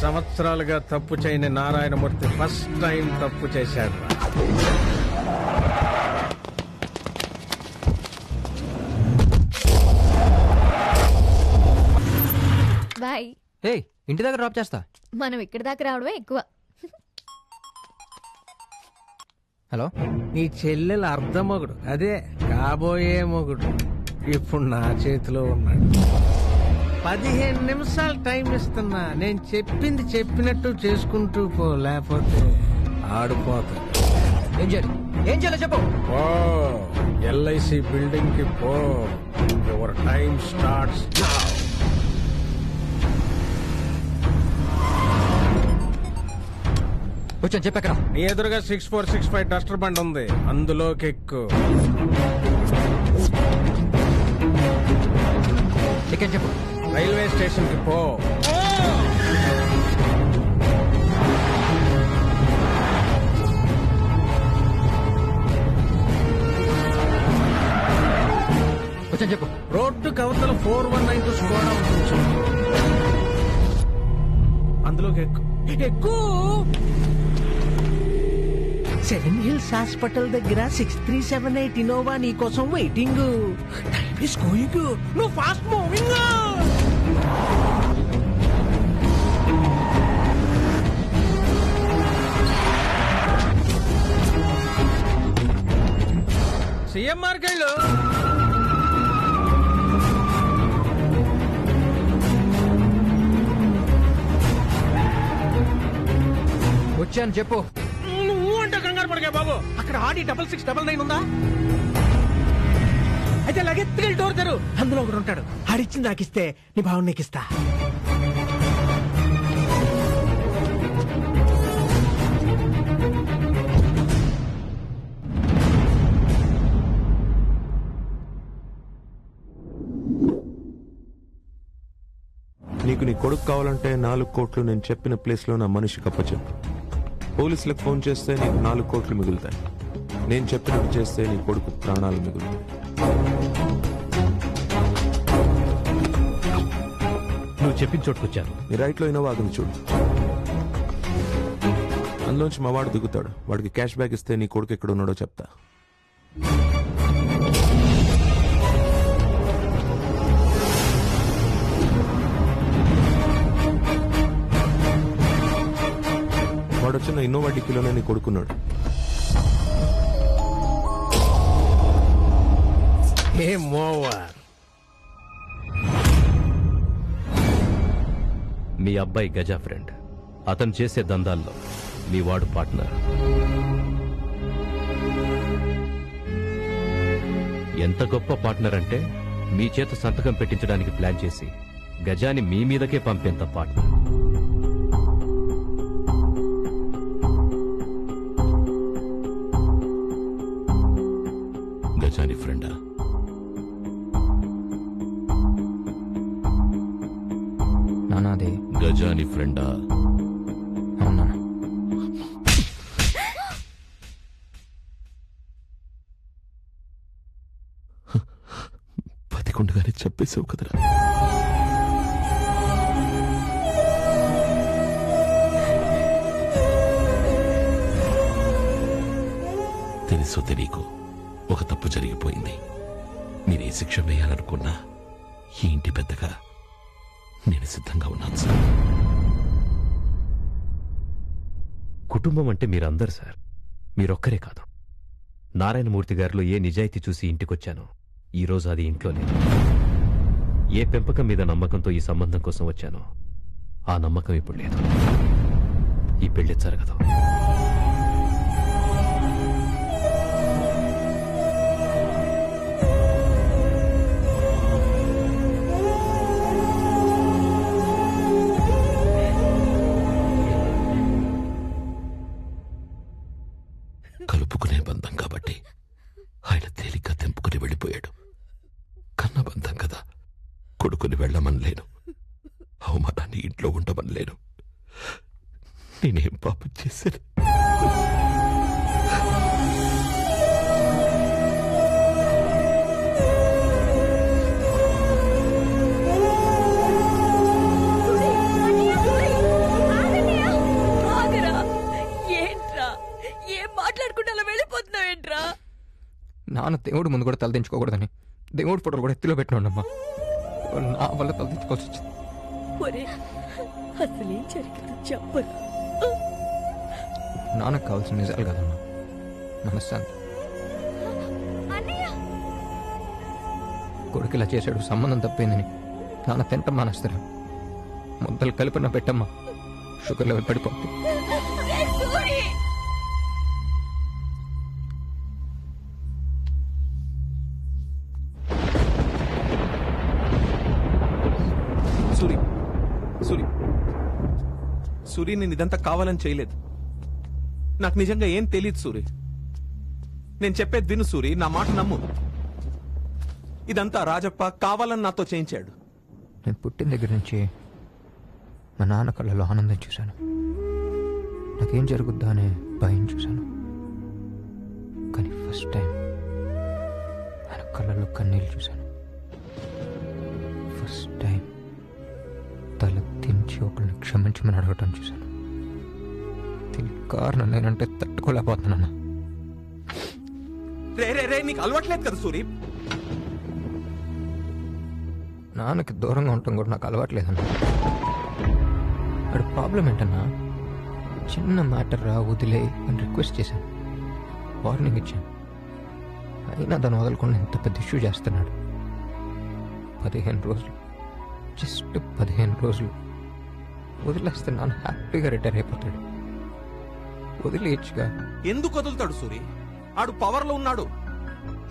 సంవత్సరాలుగా తప్పు చేయని నారాయణమూర్తి ఫస్ట్ టైం తప్పు చేశాడు. బాయ్. ఏయ్, ఇంటి దగ్గర డ్రాప్ చేస్తా. మనం ఇక్కడి దాకా రావడమే ఎక్కువ. హలో, నీ చెల్లెలు అర్ధమొగుడు, అదే కాబోయే మొగుడు ఇప్పుడు నా చేతిలో ఉన్నాడు. 15 నిమిషాలు టైం ఇస్తున్నా, నేను చెప్పింది చెప్పినట్టు చేసుకుంటూ పో, లేకపోతే ఆడిపోతా. ఏం చేయాలి? ఏం చేయాలో చెప్పు. పో, ఎల్ఐసి బిల్డింగ్ కి పో. Your time starts now. వచ్చాను, చెప్పెక్కడ. నీ ఎదురుగా 6465 డస్టర్ బండ్ ఉంది, అందులోకి ఎక్కు. చికెన్ చెప్పు. రైల్వే స్టేషన్ కి పో. వచ్చాను చెప్పు. రోడ్డు కవతల 4192 స్కోడా ఉంటుంది, అందులోకి ఎక్కు. ఎక్కు. 7 హిల్స్ హాస్పిటల్ దగ్గర 6378 ఇన్నోవా నీ కోసం వెయిటింగ్. టైం ఇస్ గోయింగ్, నువ్వు ఫాస్ట్ మూవింగ్. సిఎంఆర్ గళ్ళు. వచ్చాను చెప్పు. నువ్వు అంటే కంగారు పడగా బాబు. అక్కడ ఆడి 6699 ఉందా? అయితే లగెత్తుకెళ్ళి డోర్ తెరు, అందులో ఒకడు ఉంటాడు. ఆడిచ్చింది నాకిస్తే నీ భావం నీకు ఇస్తా. నీకు నీ కొడుకు కావాలంటే 4 కోట్లు నేను చెప్పిన ప్లేస్ లో నా మనిషికి అప్పచెప్పు. పోలీసులకు ఫోన్ చేస్తే నీకు 4 కోట్లు మిగులుతాయి. నేను చెప్పినట్టు చేస్తే నీ కొడుకు ప్రాణాలు మిగులుతాయి. నువ్వు చెప్పిన చోటుకొచ్చాను. నీ రైట్ లో ఇన్నోవా ఆగింది చూడు, అందులోంచి మా వాడు దిగుతాడు. వాడికి క్యాష్ బ్యాక్ ఇస్తే నీ కొడుకు ఎక్కడ ఉన్నాడో చెప్తా. వాడు వచ్చిన ఇన్నోవా డిక్కీలోనే నీ కొడుకున్నాడు. ఏ మోవా, మీ అబ్బాయి గజా ఫ్రెండ్. అతను చేసే దందాల్లో మీ వాడు పార్ట్నర్. ఎంత గొప్ప పార్ట్నర్ అంటే మీ చేత సంతకం పెట్టించడానికి ప్లాన్ చేసి గజాని మీ మీదకే పంపేంత పార్ట్నర్. గజాని ఫ్రెండా? నానా, అది గజాని ఫ్రెండా? అవునా? 11 చెప్పేసావు కదరా. తెలుసో తెలియకో ఒక తప్పు జరిగిపోయింది. మీరే శిక్ష వేయాలనుకున్నా ఈ ఇంటి పెద్దగా నేను సిద్ధంగా ఉన్నాను సార్. కుటుంబం అంటే మీరందరు సార్, మీరొక్కరే కాదు. నారాయణమూర్తి గారిలో ఏ నిజాయితీ చూసి ఇంటికొచ్చానో ఈ రోజు అది ఇంట్లో లేదు. ఏ పెంపకం మీద నమ్మకంతో ఈ సంబంధం కోసం వచ్చానో ఆ నమ్మకం ఇప్పుడు లేదు. ఈ పెళ్లి జరగదు. కలుపుకునే బంధం కాబట్టి ఆయన తేలిగ్గా తెంపుకుని వెళ్ళిపోయాడు. కన్న బంధం కదా, కొడుకుని వెళ్ళమనలేను, అవమానాన్ని ఇంట్లో ఉండమనలేను. నేనేం పాపం చేశాను? నాన్న దేవుడు ముందు కూడా తలదించుకోకూడదని దేవుడి ఫోటోలు కూడా ఎత్తులో పెట్టినాడమ్మా. నా వల్ల తలదించుకోవాల్సి వచ్చింది. ఒరే అసలేం జరిగిందో చెప్పరు. నాన్నకు కావాల్సిన నిజాలు కదమ్మా, మనశ్శాంతి. కొడుకు ఇలా చేశాడు, సంబంధం తప్పిందని నాన్న తింట మానేస్తారా? ముద్దలు కలిపిన పెట్టమ్మా, షుగర్ లెవెల్ పడిపోతుంది. సూరి సూరి సూరి, నేను ఇదంతా కావాలని చేయలేదు. నాకు నిజంగా ఏం తెలియదు సూరి. నేను చెప్పేది విను సూరి, నా మాట నమ్ము. ఇదంతా రాజప్ప కావాలని నాతో చేయించాడు. నేను పుట్టిన దగ్గర నుంచి మా నాన్న కళ్ళలో ఆనందం చూశాను, నాకేం జరుగుద్దా అనే భయం చూశాను. కానీ ఫస్ట్ టైం ఆయన కళ్ళలో కన్నీళ్ళు చూశాను. ఫస్ట్ టైం తల దించి ఒకరిని క్షమించమని అడగటం చూశాను. దీనికి కారణం నేనంటే తట్టుకోలేకపోతున్నాను. రే రే రే, నీకు అలవాట్లేదు కదా సూరి. నాన్నకి దూరంగా ఉండటం కూడా నాకు అలవాట్లేదన్నా. అక్కడ ప్రాబ్లం ఏంటన్నా, చిన్న మ్యాటర్ రా వదిలే అని రిక్వెస్ట్ చేశాను, వార్నింగ్ ఇచ్చాను. అయినా దాన్ని వదలకుండా ఎంత పెద్ద ఇష్యూ చేస్తున్నాడు. 15 రోజులు, జస్ట్ 15 రోజులు వదిలేస్తే నాన్న హ్యాపీగా రిటైర్ అయిపోతాడు. వదిలేయచ్చుగా. ఎందుకు వదులుతాడు సూరి? ఆడు పవర్ లో ఉన్నాడు.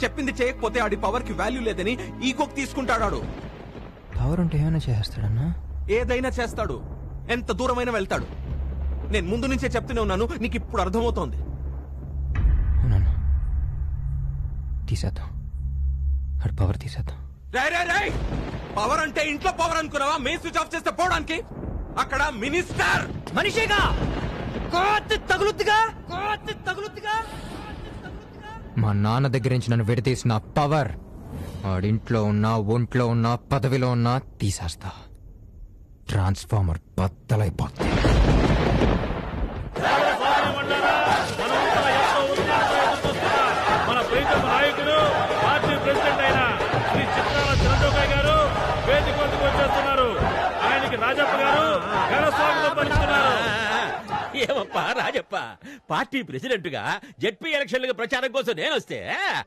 చెప్పింది చేయకపోతే ఆడి పవర్ కి వాల్యూ లేదని ఈగోకి తీసుకుంటాడు. ఆడు పవర్ ఉంటే ఏమైనా చేస్తాడన్నా? ఏదైనా చేస్తాడు, ఎంత దూరమైనా వెళ్తాడు. నేను ముందు నుంచే చెప్తూనే ఉన్నాను, నీకు ఇప్పుడు అర్థమవుతోంది. అవునన్నా, తీసేద్దాం, ఆడు పవర్ తీసేద్దాం. పవర్ అంటే ఇంట్లో పవర్ అనుకున్నావా? మెయిన్ స్విచ్ ఆఫ్ చేస్తే పోవడానికి. అక్కడ మినిస్టర్ మనిషిగా తగులుద్దిగా. మా నాన్న దగ్గర నుంచి నన్ను విడదీసిన పవర్ ఆడింట్లో ఉన్నా, ఒంట్లో ఉన్నా, పదవిలో ఉన్నా తీసేస్తా. ట్రాన్స్ఫార్మర్ బద్దలైపోతుంది. మన ప్రీతమ నాయకుడు పార్టీ ప్రెసిడెంట్ అయిన శ్రీ చిత్రాల చంద్రబాబు గారు వేదిక వద్దకు వచ్చేస్తున్నారు. ఆయనకి రాజప్ప గారు ఘన స్వాగతం పలుకుతున్నారు. ఏమప్పా రాజప్ప, పార్టీ ప్రెసిడెంట్ గా జెడ్పీ ఎలక్షన్లకు ప్రచారం కోసం నేను వస్తే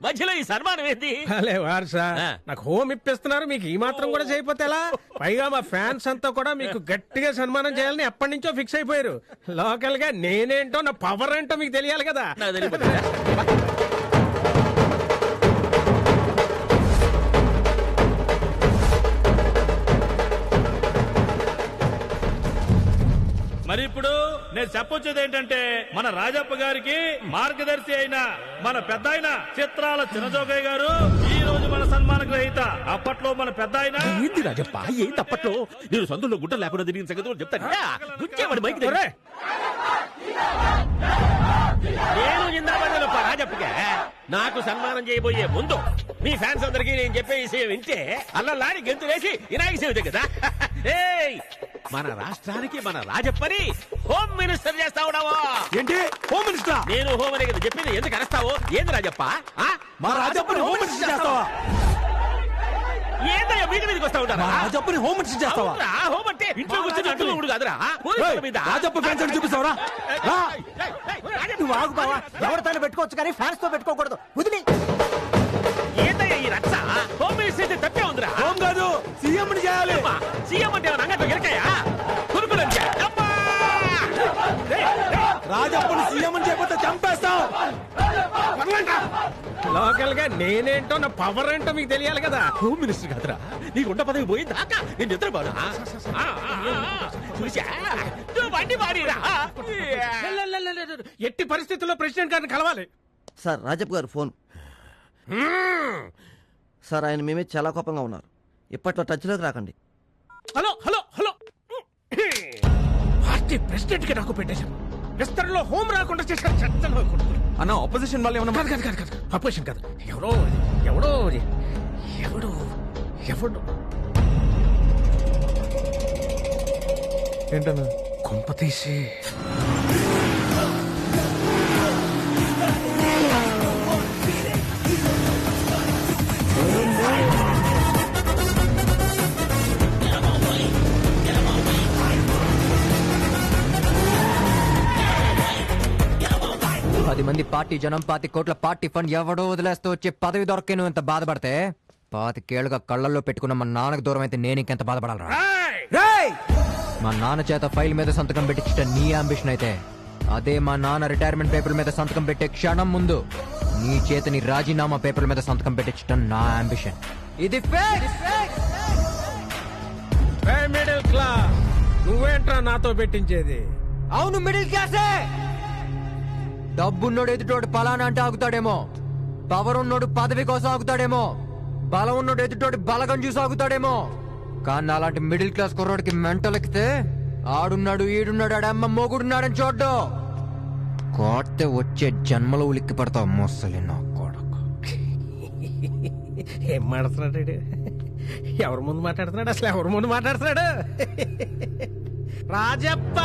మధ్యలో ఈ సన్మానం ఏంది? అలే వారసా, నాకు హోమ్ ఇప్పిస్తున్నారు, మీకు ఈ మాత్రం కూడా చేయకపోతే ఎలా? పైగా మా ఫ్యాన్స్ అంతా కూడా మీకు గట్టిగా సన్మానం చేయాలని ఎప్పటి నుంచో ఫిక్స్ అయిపోయారు. లోకల్ గా నేనేంటో, నా పవర్ ఏంటో మీకు తెలియాలి కదా. నాకు తెలియదు. మరి ఇప్పుడు నేను చెప్పొచ్చేది ఏంటంటే, మన రాజప్ప గారికి మార్గదర్శి అయిన మన పెద్ద ఆయన చిత్రాల చిన్నజోగయ్య గారు ఈ రోజు మన సన్మాన గ్రహీత. అప్పట్లో మన పెద్ద ఆయన ఏంది రాజప్ప, ఏంది అప్పట్లో నేను సందులో గుడ్డ లేకుండా తిరిగిన సంగతి కూడా చెప్తాను. గుచ్చేవాడు మైకి దగ్గర. నేను జిందాబాద్ రాజప్పగా నాకు సన్మానం చేయబోయే ముందు మీ ఫ్యాన్స్ అందరికీ నేను చెప్పే విషయం వింటే అల్లలాడి గెంతులేసి వినాయక చవితి కదా. ఏయ్, మన రాష్ట్రానికి మన రాజప్పని హోమ్ మినిస్టర్ చేస్తా ఉన్నావా? ఏంటి హోమ్ మినిస్టర్? నేను హోమ్ అనే కదా చెప్పింది, ఎందుకు అరస్తావు? ఏంది రాజప్ప? మా రాజప్పని హోమ్ మినిస్టర్ చేస్తావా? ఏందయ్యా మీకు మీదకి వస్తా ఉంటారా? రాజప్పని హోమ్ మినిస్టర్ చేస్తావా? అవునురా, హోమ్ అంటే ఇంట్లో కూర్చొని అంటున్నా కూడా కాదురా, పోలీసుల మీద. రాజప్ప ఫ్యాన్స్ అని చూపిస్తావరా? నువ్వు ఆగుతావా? ఎవరితో పెట్టుకోవచ్చు కానీ ఫ్యాన్స్ తో పెట్టుకోకూడదు. వదిలి. ఏందయ్యా ఈ రచ్చ? హోమ్ మినిస్టర్ అయితే తప్పే ఉందిరా. హోమ్ కాదు, సీఎం ని చేయాలి. సీఎం అంటే రంగంలో గెలకాయా? కురుకులు రాజప్పని సీఎం అని చెప్పితే చంపేస్తాం. లోకల్ గా నేనేంటో, నా పవర్ ఏంటో మీకు తెలియాలి కదా. హోమ్ మినిస్టర్ కాదురా, నీకు ఉండ పదవి పోయింది దాకా నేను నిద్రపోనా? చూసా నువ్వు బండి మారిరా. ఎట్టి పరిస్థితుల్లో ప్రెసిడెంట్ గారిని కలవాలి. సార్ రాజప్ప గారు ఫోన్. సార్ ఆయన మేమే చాలా కోపంగా ఉన్నారు. ఇప్పట్లో టచ్లోకి రాకండి. Hello hello hello, party president కి నాకు పెట్టేశాను. విస్తరణలో హోమ్ రాకుండా చేశారు. చట్టంలో అన్న ఆపోజిషన్ వాళ్ళు ఏమన్నా? కాదు అపోజిషన్ కాదు, ఎవడో ఎవడో ఎవడో ఎవడో ఏంటన్నా కొంప తీసి 10 మంది పార్టీ జనం 25 కోట్ల పార్టీ ఫండ్ ఎవడో వదిలేస్తూ వచ్చే పదవి దొరకే నువ్వు ఎంత బాధపడితే 25 ఏళ్ళుగా కళ్ళల్లో పెట్టుకున్న మా నాన్నకు దూరం అయితే నేను ఇంకెంత బాధపడాలరా? మా నాన్న చేత ఫైల్ మీద సంతకం పెట్టించడం నీ అంబిషన్ అయితే అదే మా నాన్న రిటైర్మెంట్ పేపర్ మీద సంతకం పెట్టే క్షణం ముందు నీ చేతని రాజీనామా పేపర్ మీద సంతకం పెట్టించడం నా అంబిషన్. ఇది మిడిల్ క్లాస్ నువ్వేంట్రా నాతో పెట్టించేది? అవును, మిడిల్ క్లాసే. డబ్బున్నోడు ఎదుటోడు పలానా అంటే ఆగుతాడేమో, పవర్ ఉన్నోడు పదవి కోసం ఆగుతాడేమో, బలం ఉన్నోడు ఎదుటోడు బలగం చూసి ఆగుతాడేమో. కానీ అలాంటి మిడిల్ క్లాస్ కుర్రోడికి మెంటల్ ఎక్కితే ఆడున్నాడు ఈడున్నాడు ఆడమ్మ మొగుడున్నాడని చూడ్డు కోడితే వచ్చే జన్మలో ఉలిక్కి పడతావు మొసలి నా కొడుకు. ఏం మాట్లాడుతున్నాడు? ఎవరి ముందు మాట్లాడుతున్నాడు? అసలు ఎవరి ముందు మాట్లాడుతున్నాడు? రాజప్ప,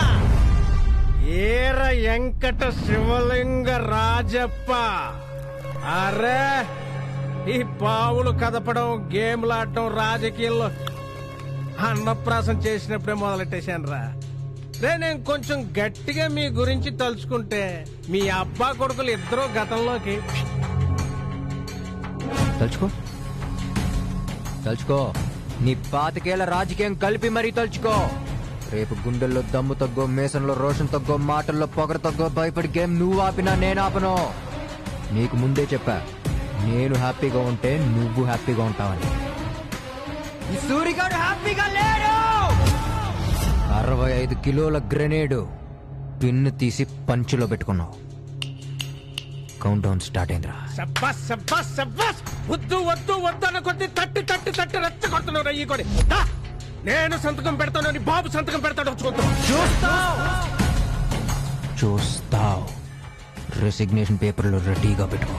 ఏర వెంకట శివలింగ రాజప్ప. అరే, ఈ పావులు కదపడం, గేమ్లాడటం రాజకీయాల్లో అన్నప్రాసం చేసినప్పుడే మొదలెట్టేశాను రా. నేను కొంచెం గట్టిగా మీ గురించి తలుచుకుంటే మీ అబ్బా కొడుకులు ఇద్దరు గతంలోకి తలుచుకో నీ 25 ఏళ్ల రాజకీయం కలిపి మరీ తలుచుకో. రేపు గుండెల్లో దమ్ము తగ్గో, మేసంలో రోషన్ తగ్గో, మాటల్లో పొగర తగ్గో, భయపడి గేమ్ నువ్వు ఆపినా నేను ఆపను. నీకు ముందే చెప్పా, నేను హ్యాపీగా ఉంటే నువ్వు హ్యాపీగా ఉంటావని. ఈ సూరిగాడు హ్యాపీగా లేడు. 65 కిలోల గ్రెనేడు పిన్ను తీసి పంచులో పెట్టుకున్నావు. కౌంట్ డౌన్ స్టార్ట్ అయిందిరా. సబ్బాస్ సబ్బాస్ సబ్బాస్. వద్దు వద్దు వద్దు అన్న కొద్ది తట్టి తట్టి తట్టి రెచ్చగొడుతున్నావు ఈ కొడి. నేను సంతకం పెడతాను, బాబు సంతకం పెడతాడు. చూస్తావు. రెసిగ్నేషన్ పేపర్లు రెడీగా పెట్టుకో.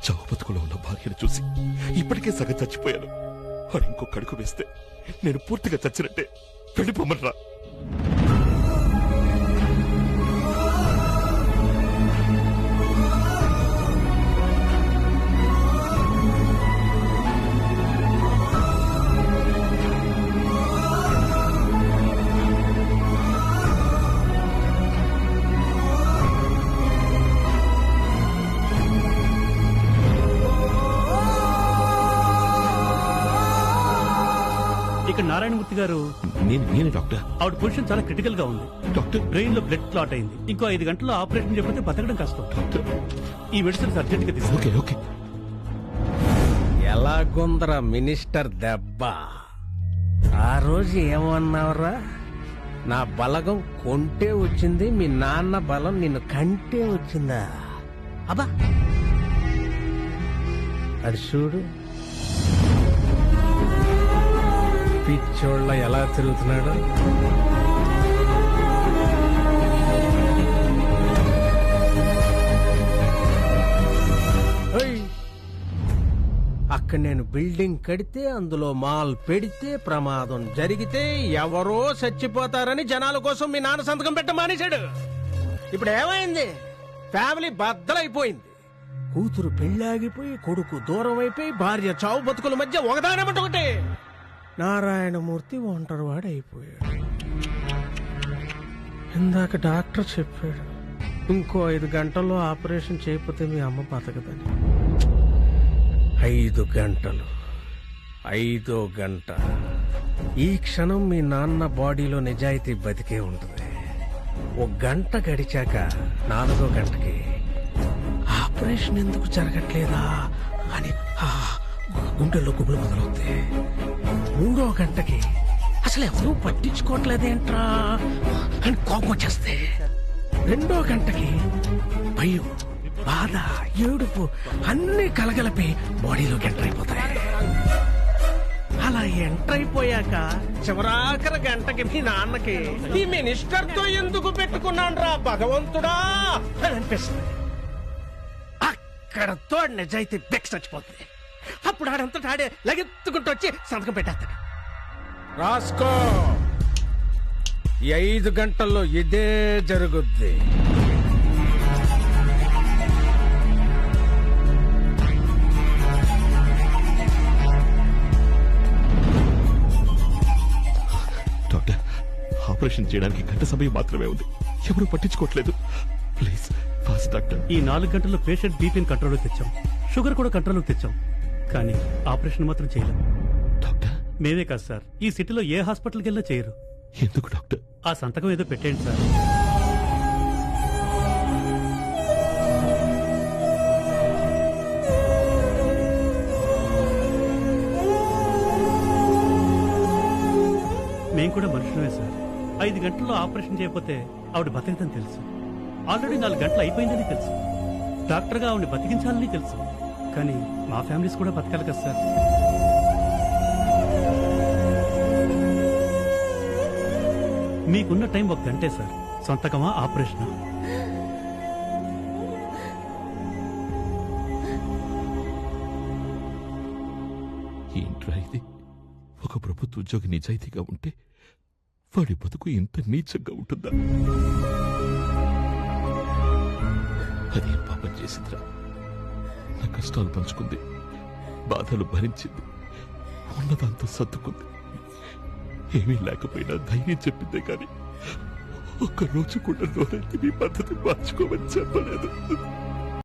చావు బతుకులో ఉన్న భార్యను చూసి ఇప్పటికే సగం చచ్చిపోయాను. వాడు ఇంకొక అడుగు వేస్తే నేను పూర్తిగా చచ్చినట్టే. వెళ్ళిపోమనరా. ఇక్కడ నారాయణమూర్తి గారు. నేను డాక్టర్. ఆవిడ పొజిషన్ చాలా క్రిటికల్ గా ఉంది డాక్టర్. బ్రెయిన్ లో బ్లడ్ క్లాట్ అయింది. ఇంకో 5 గంటల్లో ఆపరేషన్ చేయకపోతే బతకడం కష్టం. ఈ మెడిసిన్స్ అర్జెంట్ గా తీసుకో. ఓకే. ఎలాగుందరా మినిస్టర్ దెబ్బ? ఆ రోజు ఏమన్నావురా? నా బలగం కొంటే వచ్చింది, మీ నాన్న బలం నిన్ను కంటే వచ్చిందా? అబ్బా, అది చూడు పిచ్చోళ్ళ ఎలా తిరుగుతున్నాడు. అక్కడ నేను బిల్డింగ్ కడితే, అందులో మాల్ పెడితే, ప్రమాదం జరిగితే ఎవరో చచ్చిపోతారని జనాల కోసం మీ నాన్న సంతకం పెట్ట మానేశాడు. ఇప్పుడు ఏమైంది? ఫ్యామిలీ బద్దలైపోయింది. కూతురు పెళ్ళాగిపోయి, కొడుకు దూరం అయిపోయి, భార్య చావు బతుకుల మధ్య ఒకదానమంట ఒకటే. నారాయణమూర్తి ఒంటరివాడు అయిపోయాడు. ఇందాక డాక్టర్ చెప్పాడు, ఇంకో 5 గంటల్లో ఆపరేషన్ చేయకపోతే మీ అమ్మ బతకదని. 5 గంటలు 5వ గంట. ఈ క్షణం మీ నాన్న బాడీలో నిజాయితీ బతికే ఉంటుంది. 1 గంట గడిచాక 4వ గంటకి ఆపరేషన్ ఎందుకు జరగట్లేదా అని గుండెల్లో గుబులు మొదలవుతాయి. 3వ గంటకి అసలు ఎవరూ పట్టించుకోవట్లేదేంట్రా అని కోపం వచ్చేస్తే 2వ గంటకి భయం, బాధ, ఏడుపు అన్ని కలగలిపి బాడీలోకి ఎంటర్ అయిపోతాయి. అలా ఎంటర్ అయిపోయాక చివరాఖరి గంటకి మీ నాన్నకి ఈ మినిస్టర్ తో ఎందుకు పెట్టుకున్నాను రా భగవంతుడా అని అనిపిస్తుంది. అక్కడతో నిజాయితీ బెక్స్ చచ్చిపోతుంది. అప్పుడు ఆడంతటా ఆడే లగెత్తుకుంటూ వచ్చి సంతకం పెట్టేస్తాడు. రాసుకో, ఈ 5 గంటల్లో ఇదే జరుగుద్ది. డాక్టర్, ఆపరేషన్ చేయడానికి గంట సమయం మాత్రమే ఉంది. ఎవరు పట్టించుకోవట్లేదు. Please fast doctor. ఈ 4 గంటల్లో పేషెంట్ బీపీని కంట్రోల్లో తెచ్చాం, షుగర్ కూడా కంట్రోల్లో తెచ్చాం, కానీ ఆపరేషన్ మాత్రం చేయలేం. డాక్టర్, మేమే కాదు సార్, ఈ సిటీలో ఏ హాస్పిటల్కి వెళ్ళినా చేయరు. ఎందుకు డాక్టర్? ఆ సంతకం ఏదో పెట్టేయండి సార్. మేం కూడా మనుషులమే సార్. 5 గంటల్లో ఆపరేషన్ చేయకపోతే ఆవిడ బతికిందని తెలుసు. ఆల్రెడీ 4 గంటలు అయిపోయిందని తెలుసు. డాక్టర్గా ఆవిడ బతికించాలని తెలుసు. కానీ మా ఫ్యామిలీస్ కూడా బతకాలి కదా సార్. మీకున్న టైం 1 గంటే సార్. సొంతకమా ఆపరేషనా? ఏంట్రా ఇది? ఒక ప్రభుత్వ ఉద్యోగి నిజాయితీగా ఉంటే వాడి బతుకు ఇంత నీచంగా ఉంటుందా? అదేం పాపం చేసిందిరా? నా కష్టాలు పంచుకుంది, బాధలు భరించింది, ఉన్నదంతా సర్దుకుంది. ఏమీ లేకపోయినా ధైర్యం చెప్పిందే కానీ ఒక్కరోజు కూడా నోరెత్తి మీ పద్ధతి మార్చుకోమని చెప్పలేదు.